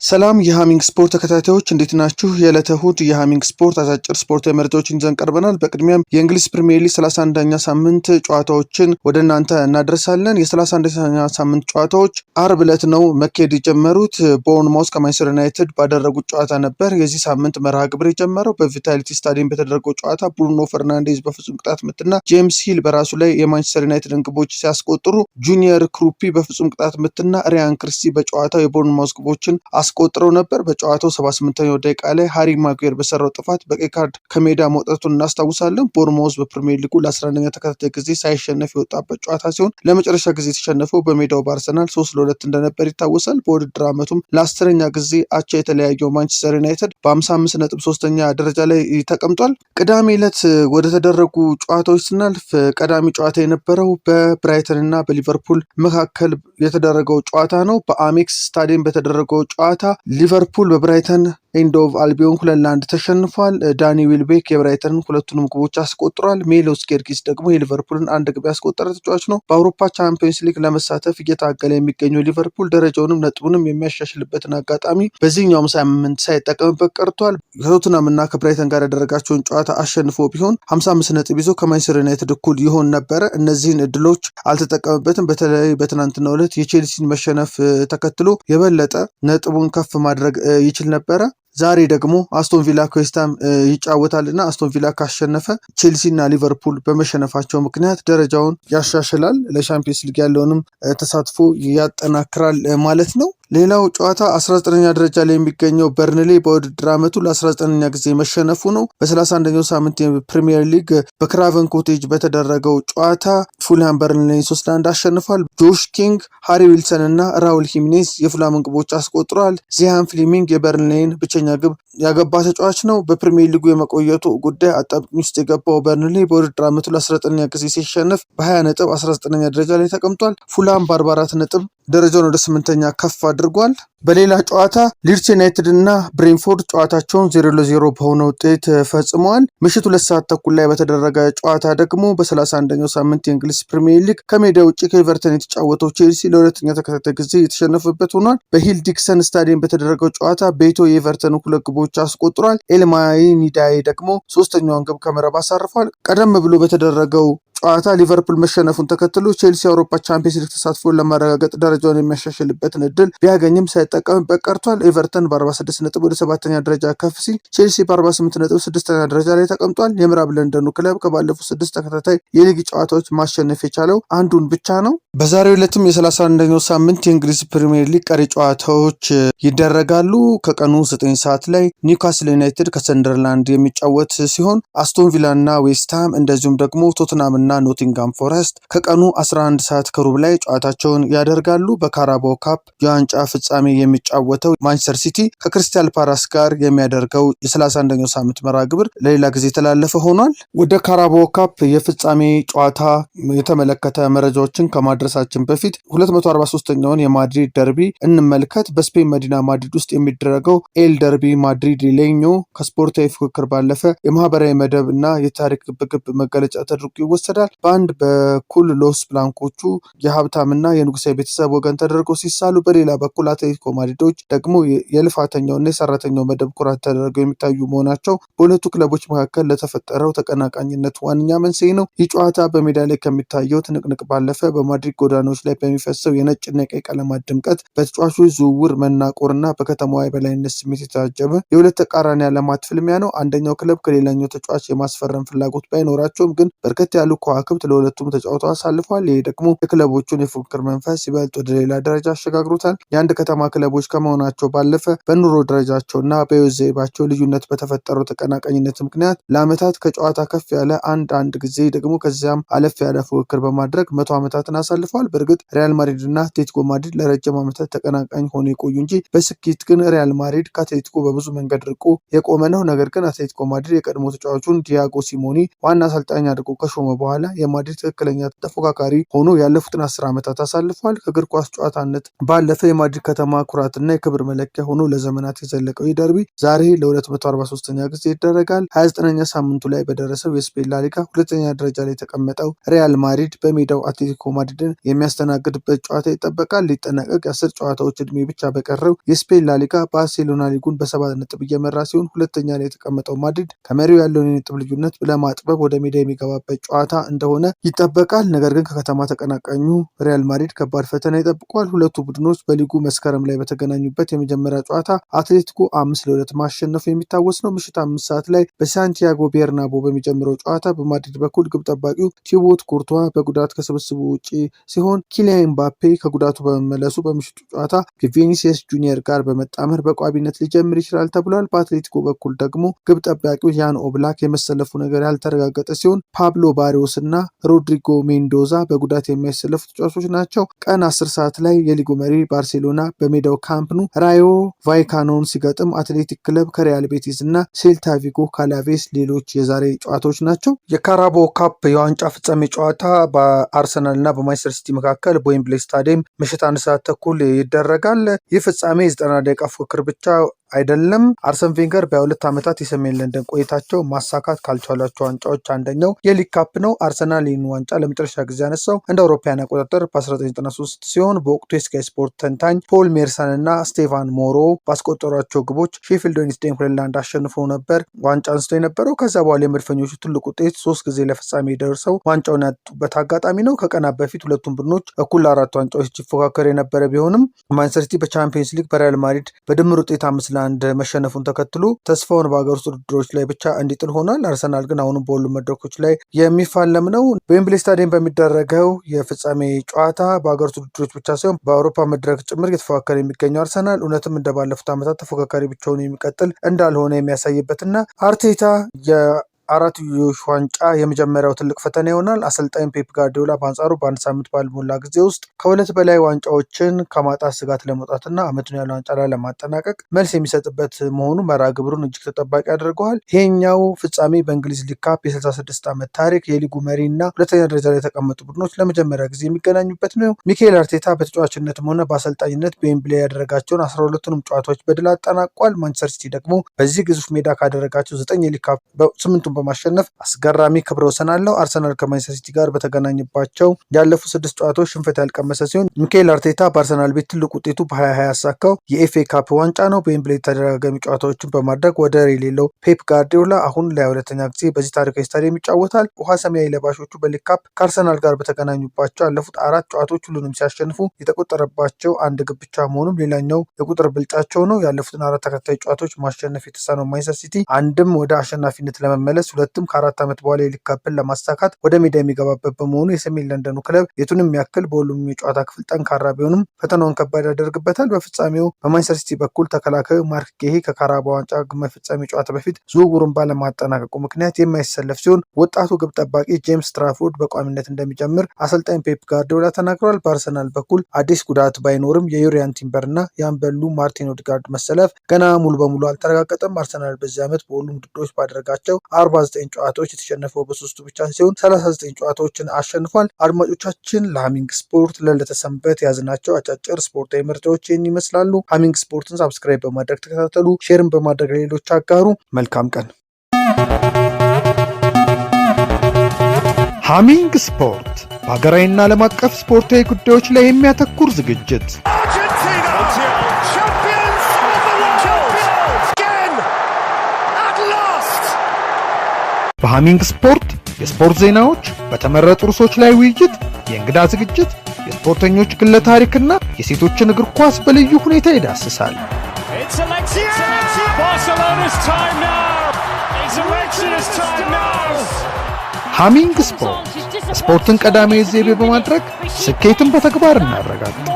ሰላም የሃሚንግ ስፖርት ተከታታዮች እንዴት ናችሁ? የዕለተ እሁድ የሃሚንግ ስፖርት አጫጭር ስፖርታዊ መረጃዎችን ይዘን ቀርበናል። በቅድሚያም የእንግሊዝ ፕሪሚየር ሊግ 31ኛ ሳምንት ጨዋታዎችን ወደ እናንተ እናደርሳለን። የ31ኛ ሳምንት ጨዋታዎች አርብ ዕለት ነው መካሄድ የጀመሩት። ቦርንማውዝ ከማንቸስተር ዩናይትድ ባደረጉት ጨዋታ ነበር የዚህ ሳምንት መርሃ ግብር የጀመረው። በቪታሊቲ ስታዲየም በተደረገው ጨዋታ ብሩኖ ፈርናንዴዝ በፍጹም ቅጣት ምትና ጄምስ ሂል በራሱ ላይ የማንቸስተር ዩናይትድን ግቦች ሲያስቆጥሩ ጁኒየር ክሩፒ በፍጹም ቅጣት ምትና ሪያን ክርስቲ በጨዋታው የቦርንማውዝ ግቦችን አስቆጥረው ነበር። በጨዋታው 78ኛው ደቂቃ ላይ ሃሪ ማጉዌር በሰራው ጥፋት በቀይ ካርድ ከሜዳ መውጣቱን እናስታውሳለን። ቦርንማውዝ በፕሪሚየር ሊጉ ለ11ኛ ተከታታይ ጊዜ ሳይሸነፍ የወጣበት ጨዋታ ሲሆን ለመጨረሻ ጊዜ የተሸነፈው በሜዳው በአርሰናል 3-2 እንደነበር ይታወሳል። በውድድር ዓመቱም ለ10ኛ ጊዜ አቻ የተለያየው ማንቸስተር ዩናይትድ በ55 ነጥብ 3ኛ ደረጃ ላይ ተቀምጧል። ቅዳሜ ዕለት ወደ ተደረጉ ጨዋታዎች ስናልፍ ቀዳሚ ጨዋታ የነበረው በብራይተን እና በሊቨርፑል መካከል የተደረገው ጨዋታ ነው። በአሜክስ ስታዲየም በተደረገው ጨዋታ ሊቨርፑል በብራይተን ኤንድ ኦፍ አልቢዮን 2-1 ተሸንፏል። ዳኒ ዊልቤክ የብራይተንን ሁለቱንም ግቦች አስቆጥሯል። ሜሎስ ኬርኪስ ደግሞ የሊቨርፑልን አንድ ግብ ያስቆጠረ ተጫዋች ነው። በአውሮፓ ቻምፒዮንስ ሊግ ለመሳተፍ እየታገለ የሚገኘው ሊቨርፑል ደረጃውንም ነጥቡንም የሚያሻሽልበትን አጋጣሚ በዚህኛውም ሳምንት ሳይጠቀምበት ቀርቷል። ከቶትናም እና ከብራይተን ጋር ያደረጋቸውን ጨዋታ አሸንፎ ቢሆን 55 ነጥብ ይዞ ከማንቸስተር ዩናይትድ እኩል ይሆን ነበረ። እነዚህን እድሎች አልተጠቀምበትም። በተለይ በትናንትናው ዕለት የቼልሲን መሸነፍ ተከትሎ የበለጠ ነጥቡን ከፍ ማድረግ ይችል ነበረ። ዛሬ ደግሞ አስቶን ቪላ ከዌስትሃም ይጫወታልና አስቶን ቪላ ካሸነፈ ቼልሲ እና ሊቨርፑል በመሸነፋቸው ምክንያት ደረጃውን ያሻሽላል፣ ለሻምፒዮንስ ሊግ ያለውንም ተሳትፎ ያጠናክራል ማለት ነው። ሌላው ጨዋታ 19ኛ ደረጃ ላይ የሚገኘው በርንሌ በውድድር ዓመቱ ለ19ኛ ጊዜ መሸነፉ ነው። በ31ኛው ሳምንት የፕሪሚየር ሊግ በክራቨን ኮቴጅ በተደረገው ጨዋታ ፉልሃም በርንሌን 3-1 አሸንፏል። ጆሽ ኪንግ፣ ሃሪ ዊልሰን እና ራውል ሂሚኔዝ የፉልሃምን ግቦች አስቆጥረዋል። ዚያን ፍሊሚንግ የበርንሌን ብቸኛ ግብ ያገባ ተጫዋች ነው። በፕሪሚየር ሊጉ የመቆየቱ ጉዳይ አጣብቂኝ ውስጥ የገባው በርንሌ በውድድር ዓመቱ ለ19ኛ ጊዜ ሲሸነፍ በ20 ነጥብ 19ኛ ደረጃ ላይ ተቀምጧል። ፉልሃም በ44 ነጥብ ደረጃውን ወደ 8ኛ ከፍ አድርጓል። በሌላ ጨዋታ ሊድስ ዩናይትድ እና ብሬንፎርድ ጨዋታቸውን 0-0 በሆነ ውጤት ፈጽመዋል። ምሽት 2 ሰዓት ተኩል ላይ በተደረገ ጨዋታ ደግሞ በ31ኛው ሳምንት የእንግሊዝ ፕሪሚየር ሊግ ከሜዳ ውጭ ከኤቨርተን የተጫወተው ቼልሲ ለሁለተኛ ተከታታይ ጊዜ የተሸነፈበት ሆኗል። በሂል ዲክሰን ስታዲየም በተደረገው ጨዋታ ቤቶ የኤቨርተን 2 ግቦች አስቆጥሯል። ኤልማይ ኒዳይ ደግሞ 3ኛውን ግብ ከመረብ አሳርፏል። ቀደም ብሎ በተደረገው ጨዋታ ሊቨርፑል መሸነፉን ተከትሎ ቼልሲ የአውሮፓ ቻምፒየንስ ሊግ ተሳትፎን ለማረጋገጥ ደረጃውን የሚያሻሽልበትን እድል ቢያገኝም ሳይጠቀምበት ቀርቷል። ኤቨርተን በ46 ነጥብ ወደ 7ኛ ደረጃ ከፍ ሲል ቼልሲ በ48 ነጥብ 6ኛ ደረጃ ላይ ተቀምጧል። የምዕራብ ለንደኑ ክለብ ከባለፉት 6 ተከታታይ የሊግ ጨዋታዎች ማሸነፍ የቻለው አንዱን ብቻ ነው። በዛሬው ዕለትም የ31ኛው ሳምንት የእንግሊዝ ፕሪሚየር ሊግ ቀሪ ጨዋታዎች ይደረጋሉ። ከቀኑ 9 ሰዓት ላይ ኒውካስል ዩናይትድ ከሰንደርላንድ የሚጫወት ሲሆን አስቶን ቪላ እና ዌስትሃም እንደዚሁም ደግሞ ቶትናም እና ኖቲንጋም ፎረስት ከቀኑ 11 ሰዓት ከሩብ ላይ ጨዋታቸውን ያደርጋሉ። በካራባኦ ካፕ የዋንጫ ፍጻሜ የሚጫወተው ማንቸስተር ሲቲ ከክሪስታል ፓላስ ጋር የሚያደርገው የ31ኛው ሳምንት መርሃ ግብር ለሌላ ጊዜ የተላለፈ ሆኗል። ወደ ካራባኦ ካፕ የፍጻሜ ጨዋታ የተመለከተ መረጃዎችን ከማድረሳችን በፊት 243ኛውን የማድሪድ ደርቢ እንመልከት። በስፔን መዲና ማድሪድ ውስጥ የሚደረገው ኤል ደርቢ ማድሪድ ሌኞ ከስፖርታዊ ፉክክር ባለፈ የማህበራዊ መደብ እና የታሪክ ግብግብ መገለጫ ተደርጎ ይወሰዳል። በአንድ በኩል ሎስ ብላንኮቹ የሀብታምና የንጉሳዊ ቤተሰብ ወገን ተደርገው ሲሳሉ፣ በሌላ በኩል አትሌቲኮ ማድሪዶች ደግሞ የልፋተኛውና የሰራተኛው መደብ ኩራት ተደርገው የሚታዩ መሆናቸው በሁለቱ ክለቦች መካከል ለተፈጠረው ተቀናቃኝነት ዋነኛ መንስኤ ነው። ይህ ጨዋታ በሜዳ ላይ ከሚታየው ትንቅንቅ ባለፈ በማድሪድ ጎዳናዎች ላይ በሚፈሰው የነጭና የቀይ ቀለማት ድምቀት፣ በተጫዋቾች ዝውውር መናቆርና በከተማዋ የበላይነት ስሜት የታጀበ የሁለት ተቃራኒ ዓለማት ፍልሚያ ነው። አንደኛው ክለብ ከሌላኛው ተጫዋች የማስፈረም ፍላጎት ባይኖራቸውም ግን በርከት ያሉ ከዋክብት ለሁለቱም ተጫውተው አሳልፏል። ይህ ደግሞ የክለቦቹን የፉክክር መንፈስ ይበልጥ ወደ ሌላ ደረጃ አሸጋግሮታል። የአንድ ከተማ ክለቦች ከመሆናቸው ባለፈ በኑሮ ደረጃቸውና በሕይወት ዘይቤያቸው ልዩነት በተፈጠረው ተቀናቃኝነት ምክንያት ለዓመታት ከጨዋታ ከፍ ያለ አንድ ጊዜ ደግሞ ከዚያም አለፍ ያለ ፉክክር በማድረግ 100 ዓመታትን አሳልፈዋል። በእርግጥ ሪያል ማድሪድ እና አትሌቲኮ ማድሪድ ለረጅም ዓመታት ተቀናቃኝ ሆኖ የቆዩ እንጂ በስኬት ግን ሪያል ማድሪድ ከአትሌቲኮ በብዙ መንገድ ርቆ የቆመ ነው። ነገር ግን አትሌቲኮ ማድሪድ የቀድሞ ተጫዋቹን ዲያጎ ሲሞኒ ዋና አሰልጣኝ አድርጎ ከሾመ በኋላ በኋላ የማድሪድ ትክክለኛ ተፎካካሪ ሆኖ ያለፉትን 10 ዓመታት አሳልፏል። ከእግር ኳስ ጨዋታነት ባለፈ የማድሪድ ከተማ ኩራትና የክብር መለኪያ ሆኖ ለዘመናት የዘለቀው ደርቢ ዛሬ ለ243ኛ ጊዜ ይደረጋል። 29ኛ ሳምንቱ ላይ በደረሰው የስፔን ላሊጋ ሁለተኛ ደረጃ ላይ የተቀመጠው ሪያል ማድሪድ በሜዳው አትሌቲኮ ማድሪድን የሚያስተናግድበት ጨዋታ ይጠበቃል። ሊጠናቀቅ የ10 ጨዋታዎች ዕድሜ ብቻ በቀረው የስፔን ላሊጋ ባርሴሎና ሊጉን በ7 ነጥብ እየመራ ሲሆን ሁለተኛ ላይ የተቀመጠው ማድሪድ ከመሪው ያለውን የነጥብ ልዩነት ለማጥበብ ወደ ሜዳ የሚገባበት ጨዋታ እንደሆነ ይጠበቃል። ነገር ግን ከከተማ ተቀናቃኙ ሪያል ማድሪድ ከባድ ፈተና ይጠብቋል። ሁለቱ ቡድኖች በሊጉ መስከረም ላይ በተገናኙበት የመጀመሪያ ጨዋታ አትሌቲኮ 5-2 ማሸነፉ የሚታወስ ነው። ምሽት 5 ሰዓት ላይ በሳንቲያጎ ቤርናቦ በሚጀምረው ጨዋታ በማድሪድ በኩል ግብ ጠባቂው ቲቦት ኩርቷ በጉዳት ከስብስቡ ውጪ ሲሆን ኪሊያን ኤምባፔ ከጉዳቱ በመመለሱ በምሽቱ ጨዋታ ከቪኒሲየስ ጁኒየር ጋር በመጣመር በቋሚነት ሊጀምር ይችላል ተብሏል። በአትሌቲኮ በኩል ደግሞ ግብ ጠባቂው ያን ኦብላክ የመሰለፉ ነገር ያልተረጋገጠ ሲሆን ፓብሎ ባሪዮስ እና ሮድሪጎ ሜንዶዛ በጉዳት የማይሰለፉ ተጫዋቾች ናቸው። ቀን 10 ሰዓት ላይ የሊጉ መሪ ባርሴሎና በሜዳው ካምፕ ኑ ራዮ ቫይካኖን ሲገጥም አትሌቲክ ክለብ ከሪያል ቤቲስ እና ሴልታ ቪጎ ካላቬስ ሌሎች የዛሬ ጨዋታዎች ናቸው። የካራቦ ካፕ የዋንጫ ፍጻሜ ጨዋታ በአርሰናል እና በማንቸስተር ሲቲ መካከል በዌምብሌይ ስታዲየም ምሽት 1 ሰዓት ተኩል ይደረጋል። ይህ ፍጻሜ 90 ደቂቃ ፉክክር ብቻ አይደለም። አርሰን ቬንገር በ2 ዓመታት የሰሜን ለንደን ቆይታቸው ማሳካት ካልቻሏቸው ዋንጫዎች አንደኛው የሊግ ካፕ ነው። አርሰናል ይህን ዋንጫ ለመጨረሻ ጊዜ ያነሳው እንደ አውሮፓውያን አቆጣጠር በ1993 ሲሆን በወቅቱ የስካይ ስፖርት ተንታኝ ፖል ሜርሰን እና ስቴፋን ሞሮ ባስቆጠሯቸው ግቦች ሼፊልድ ዌድነስዴይን 2-1 አሸንፈው ነበር ዋንጫ አንስቶ የነበረው። ከዛ በኋላ የመድፈኞቹ ትልቅ ውጤት 3 ጊዜ ለፍጻሜ ደርሰው ዋንጫውን ያጡበት አጋጣሚ ነው። ከቀናት በፊት ሁለቱም ቡድኖች እኩል 4 ዋንጫዎች ሲፎካከር የነበረ ቢሆንም ማንቸስተር ሲቲ በቻምፒየንስ ሊግ በሪያል ማድሪድ በድምር ውጤት 5-1 መሸነፉን ተከትሎ ተስፋውን በሀገር ውስጥ ውድድሮች ላይ ብቻ እንዲጥል ሆኗል። አርሰናል ግን አሁንም በሁሉም መድረኮች ላይ የሚፋለም ነው። በዌምብሌይ ስታዲየም በሚደረገው የፍጻሜ ጨዋታ በሀገር ውስጥ ውድድሮች ብቻ ሳይሆን በአውሮፓ መድረክ ጭምር እየተፎካከረ የሚገኘው አርሰናል እውነትም እንደባለፉት ዓመታት ተፎካካሪ ብቻውን የሚቀጥል እንዳልሆነ የሚያሳይበትና አርቴታ አራትዮሽ ዋንጫ የመጀመሪያው ትልቅ ፈተና ይሆናል። አሰልጣኝ ፔፕ ጋርዲዮላ በአንጻሩ በአንድ ሳምንት ባልሞላ ጊዜ ውስጥ ከ2 በላይ ዋንጫዎችን ከማጣት ስጋት ለመውጣትና ዓመቱን ያለው ዋንጫ ላይ ለማጠናቀቅ መልስ የሚሰጥበት መሆኑ መርሃ ግብሩን እጅግ ተጠባቂ ያደርገዋል። ይሄኛው ፍጻሜ በእንግሊዝ ሊግ ካፕ የ66 ዓመት ታሪክ የሊጉ መሪ እና ሁለተኛ ደረጃ ላይ የተቀመጡ ቡድኖች ለመጀመሪያ ጊዜ የሚገናኙበት ነው። ሚካኤል አርቴታ በተጫዋችነትም ሆነ በአሰልጣኝነት በዌምብሌይ ያደረጋቸውን 12ቱንም ጨዋታዎች በድል አጠናቋል። ማንቸስተር ሲቲ ደግሞ በዚህ ግዙፍ ሜዳ ካደረጋቸው 9 የሊግ ካፕ በ8 በማሸነፍ አስገራሚ ክብረ ወሰን አለው። አርሰናል ከማንቸስተር ሲቲ ጋር በተገናኘባቸው ያለፉት 6 ጨዋታዎች ሽንፈት ያልቀመሰ ሲሆን ሚካኤል አርቴታ በአርሰናል ቤት ትልቅ ውጤቱ በ2020 ያሳካው የኤፍኤ ካፕ ዋንጫ ነው። በዌምብሌይ ተደጋጋሚ ጨዋታዎችን በማድረግ ወደር የሌለው ፔፕ ጋርዲዮላ አሁን ለ2ኛ ጊዜ በዚህ ታሪካዊ ስታዲየም ይጫወታል። ውሃ ሰማያዊ ለባሾቹ በሊግ ካፕ ከአርሰናል ጋር በተገናኙባቸው ያለፉት 4 ጨዋታዎች ሁሉንም ሲያሸንፉ የተቆጠረባቸው አንድ ግብ ብቻ መሆኑም ሌላኛው የቁጥር ብልጫቸው ነው። ያለፉትን 4 ተከታታይ ጨዋታዎች ማሸነፍ የተሳነው ማንቸስተር ሲቲ አንድም ወደ አሸናፊነት ለመመለስ ሁለቱም ከ4 ዓመት በኋላ የሊግ ካፕን ለማሳካት ወደ ሜዳ የሚገባበት በመሆኑ የሰሜን ለንደኑ ክለብ የቱንም ያክል በሁሉም የጨዋታ ክፍል ጠንካራ ቢሆንም ፈተናውን ከባድ ያደርግበታል። በፍጻሜው በማንቸስተር ሲቲ በኩል ተከላካዩ ማርክ ጌሂ ከካራባ ዋንጫ ግማሽ ፍጻሜ ጨዋታ በፊት ዝውውሩን ባለማጠናቀቁ ምክንያት የማይሰለፍ ሲሆን ወጣቱ ግብ ጠባቂ ጄምስ ትራፎርድ በቋሚነት እንደሚጀምር አሰልጣኝ ፔፕ ጋርዲዮላ ተናግሯል። በአርሰናል በኩል አዲስ ጉዳት ባይኖርም የዩሪያን ቲምበር እና የአምበሉ ማርቲን ኦዴጋርድ መሰለፍ ገና ሙሉ በሙሉ አልተረጋገጠም። አርሰናል በዚህ ዓመት በሁሉም ውድድሮች ባደረጋቸው 49 ጨዋታዎች የተሸነፈው በ3 ብቻ ሲሆን 39 ጨዋታዎችን አሸንፏል። አድማጮቻችን ለሃሚንግ ስፖርት ለተሰንበት ያዝናቸው አጫጭር ስፖርታዊ መረጃዎች ይህን ይመስላሉ። ሃሚንግ ስፖርትን ሳብስክራይብ በማድረግ ተከታተሉ፣ ሼርን በማድረግ ለሌሎች አጋሩ። መልካም ቀን። ሃሚንግ ስፖርት በሀገራዊና ዓለም አቀፍ ስፖርታዊ ጉዳዮች ላይ የሚያተኩር ዝግጅት በሃሚንግ ስፖርት የስፖርት ዜናዎች፣ በተመረጡ ርዕሶች ላይ ውይይት፣ የእንግዳ ዝግጅት፣ የስፖርተኞች ግለ ታሪክና የሴቶችን እግር ኳስ በልዩ ሁኔታ ይዳስሳል። ሃሚንግ ስፖርት ስፖርትን ቀዳሚ ዘይቤ በማድረግ ስኬትን በተግባር እናረጋግጥ።